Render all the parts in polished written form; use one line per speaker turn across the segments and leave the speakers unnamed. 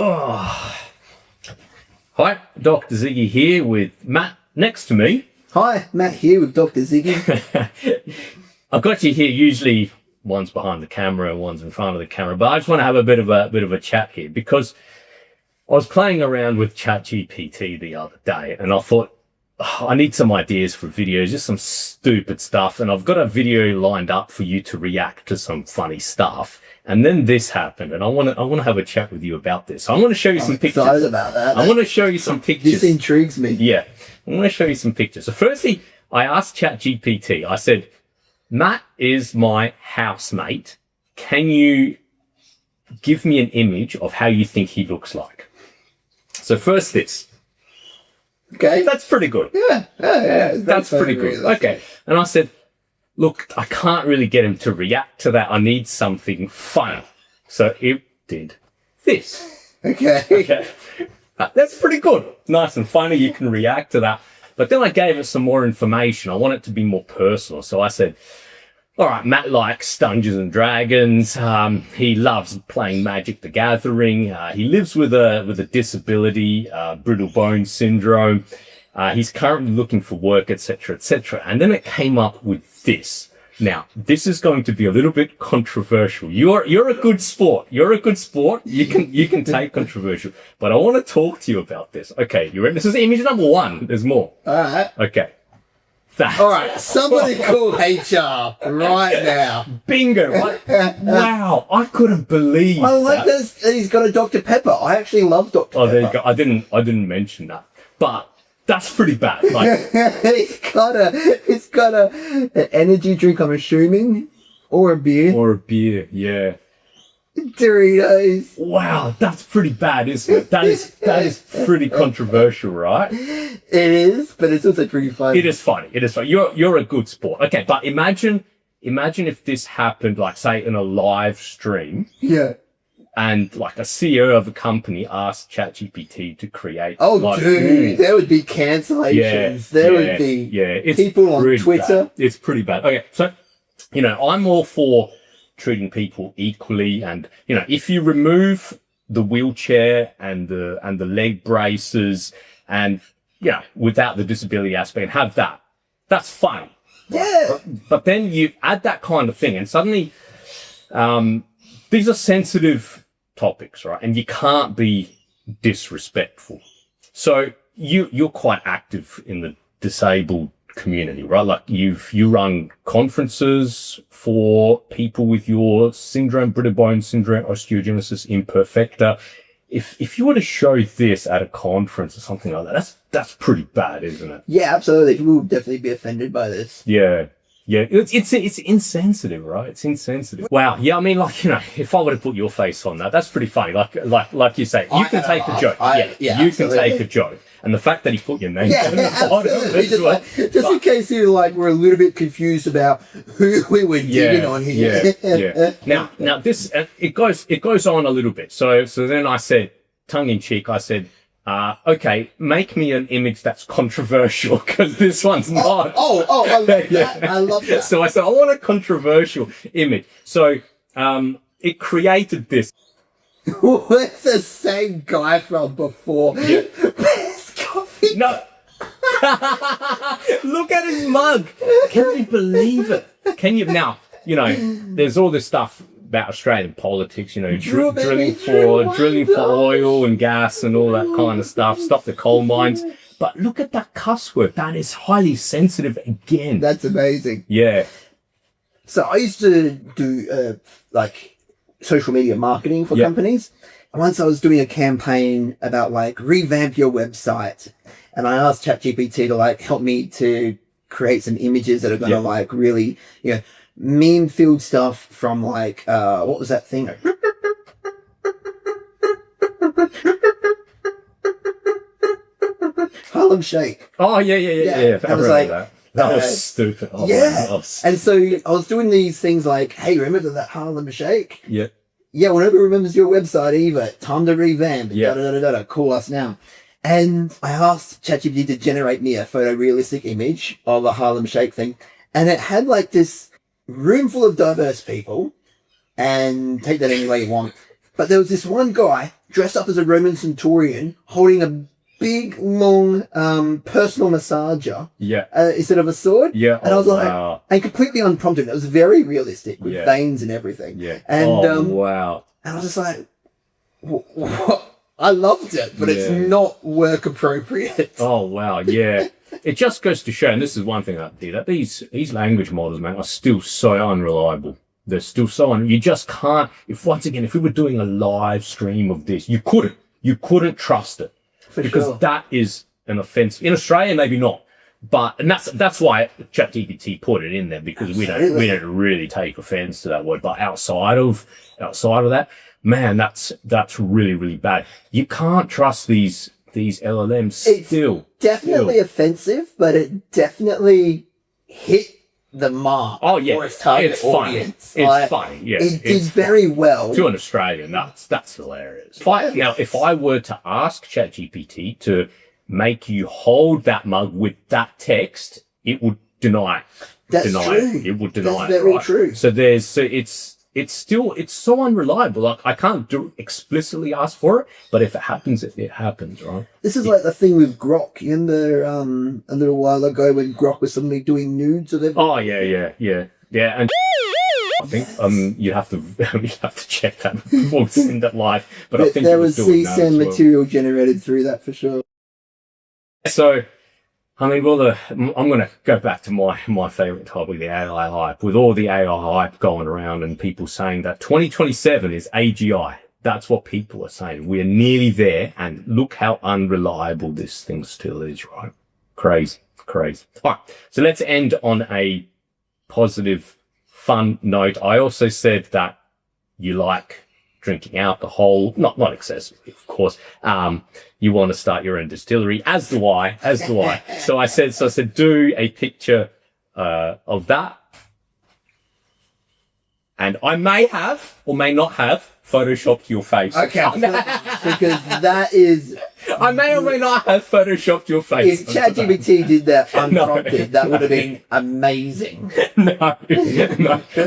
Oh. Hi, Dr. Ziggy here with Matt next to me.
Hi, Matt here with Dr. Ziggy.
I've got you here. Usually one's behind the camera and one's in front of the camera, but I just want to have a bit of a chat here because I was playing around with ChatGPT the other day and I thought, I need some ideas for videos, just some stupid stuff. And I've got a video lined up for you to react to some funny stuff. And then this happened, and I want to have a chat with you about this. So I'm going to show you some pictures.
I'm excited about that.
I want to show you some pictures.
This intrigues me.
Yeah. I'm going to show you some pictures. So firstly, I asked ChatGPT, I said, Matt is my housemate. Can you give me an image of how you think he looks like? So first this.
Okay.
That's pretty good.
Yeah.
That's pretty good. Okay. And I said, look, I can't really get him to react to that. I need something funny. So it did this.
Okay.
That's pretty good. Nice and funny. You can react to that. But then I gave it some more information. I want it to be more personal. So I said, all right, Matt likes Dungeons and Dragons. He loves playing Magic the Gathering. He lives with a disability, brittle bone syndrome. He's currently looking for work, etc., etc. And then it came up with this. Now, this is going to be a little bit controversial. You're a good sport. You're a good sport. You can take controversial. But I want to talk to you about this. Okay, you ready? This is image number one. There's more.
All right.
Okay.
All right. Somebody call HR right now.
Bingo. Wow. I couldn't believe
I like that he's got a Dr. Pepper. I actually love Dr. Pepper.
Oh, there you go. I didn't mention that. But that's pretty bad. Like,
it's got an energy drink, I'm assuming, or a beer.
Yeah.
Doritos.
Wow, that's pretty bad, isn't it? That is pretty controversial, right?
It is, but it's also pretty funny.
It is funny. You're a good sport. Okay, but imagine if this happened, like, say, in a live stream.
Yeah.
And like a CEO of a company asked ChatGPT to create.
Oh,
like,
dude, there would be cancellations. There would be people on Twitter.
Bad. It's pretty bad. Okay, so I'm all for treating people equally, and if you remove the wheelchair and the leg braces, and without the disability aspect, and have that's fine.
Yeah.
But then you add that kind of thing, and suddenly, these are sensitive topics, right? And you can't be disrespectful. So you're quite active in the disabled community, right? Like you run conferences for people with your syndrome, brittle bone syndrome, osteogenesis imperfecta. If you were to show this at a conference or something like that, that's pretty bad, isn't it?
Yeah, absolutely. People would definitely be offended by this.
Yeah. Yeah, it's insensitive, right? It's insensitive. Wow. Yeah, I mean, like, if I were to put your face on that, that's pretty funny. Like you say, you can take a joke. You can take a joke. And the fact that he put your name down the bottom,
just in case you were a little bit confused about who we were digging on here.
Yeah. Now this it goes on a little bit. So then I said, tongue in cheek, I said, okay, make me an image that's controversial, because this one's not.
I love that. I love that.
So I said, I want a controversial image. So it created this.
It's the same guy from before.
Yeah.
Best coffee.
No. Look at his mug. Can you believe it? Can you? Now, there's all this stuff about Australian politics, drilling for oil and gas and all that kind of stuff. Stop the coal mines. But look at that cuss word. That is highly sensitive again.
That's amazing.
Yeah.
So I used to do social media marketing for companies. And once I was doing a campaign about revamp your website, and I asked ChatGPT to help me to create some images that are going to really, meme-filled stuff from what was that thing? Harlem Shake.
Oh, yeah. I was that. That was stupid. Oh,
yeah. And so I was doing these things hey, remember that Harlem Shake?
Yeah.
Yeah, whenever remembers your website, Eva, time to revamp.
Yeah.
Call us now. And I asked ChatGPT to generate me a photorealistic image of a Harlem Shake thing. And it had this room full of diverse people, and take that any way you want. But there was this one guy dressed up as a Roman centurion, holding a big, long, personal massager.
Yeah.
Instead of a sword.
Yeah.
And I was like,
wow.
and completely unprompted. It was very realistic with veins and everything.
Yeah.
And,
wow.
And I was just like, what? I loved it, but it's not work appropriate.
Oh, wow. Yeah. It just goes to show, and this is one thing that these language models, man, are still so unreliable. They're still so you just can't, if we were doing a live stream of this, you couldn't trust it. Because that is an offense. In Australia, maybe not. And that's why ChatGPT put it in there, because we don't really take offense to that word. But outside of that, man, that's really, really bad. You can't trust these LLMs still.
Definitely offensive, but it definitely hit the mark for its target audience.
It's funny. Yeah,
it did very well.
To an Australian, that's hilarious. If I were to ask ChatGPT to make you hold that mug with that text, it would deny.
That's true.
It would deny.
That's very true.
So it's so unreliable. Like, I can't explicitly ask for it, but if it happens, it happens, right?
This is like the thing with Grok. You remember a little while ago when Grok was suddenly doing nudes of everything?
Oh yeah. And I think you have to check that before we send it live. But I think
there was CSAN material generated through that for sure.
So, I mean, I'm going to go back to my favorite topic, the AI hype. With all the AI hype going around and people saying that 2027 is AGI. That's what people are saying. We're nearly there, and look how unreliable this thing still is, right? Crazy. All right, so let's end on a positive, fun note. I also said that you like drinking alcohol, not excessively, of course. You want to start your own distillery, as do I. So I said, do a picture of that. And I may have or may not have photoshopped your face.
Okay, because that is...
I may or may not have photoshopped your face.
If ChatGPT did that unprompted, that would have been amazing.
No.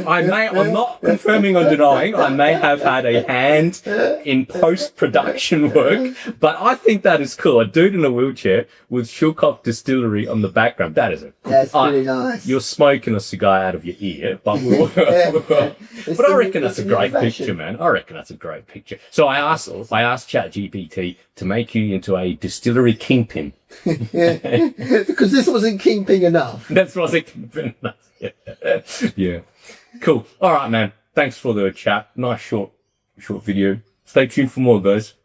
I'm not confirming or denying. I may have had a hand in post-production work, but I think that is cool. A dude in a wheelchair with Shilcock Distillery on the background. That's
pretty nice.
You're smoking a cigar out of your ear, but I reckon that's a great picture, man. I reckon that's a great picture. So I asked ChatGPT to make you into a distillery kingpin.
Because this wasn't kingpin enough.
That's wasn't kingpin enough. Yeah. Cool. All right, man. Thanks for the chat. Nice short video. Stay tuned for more, guys.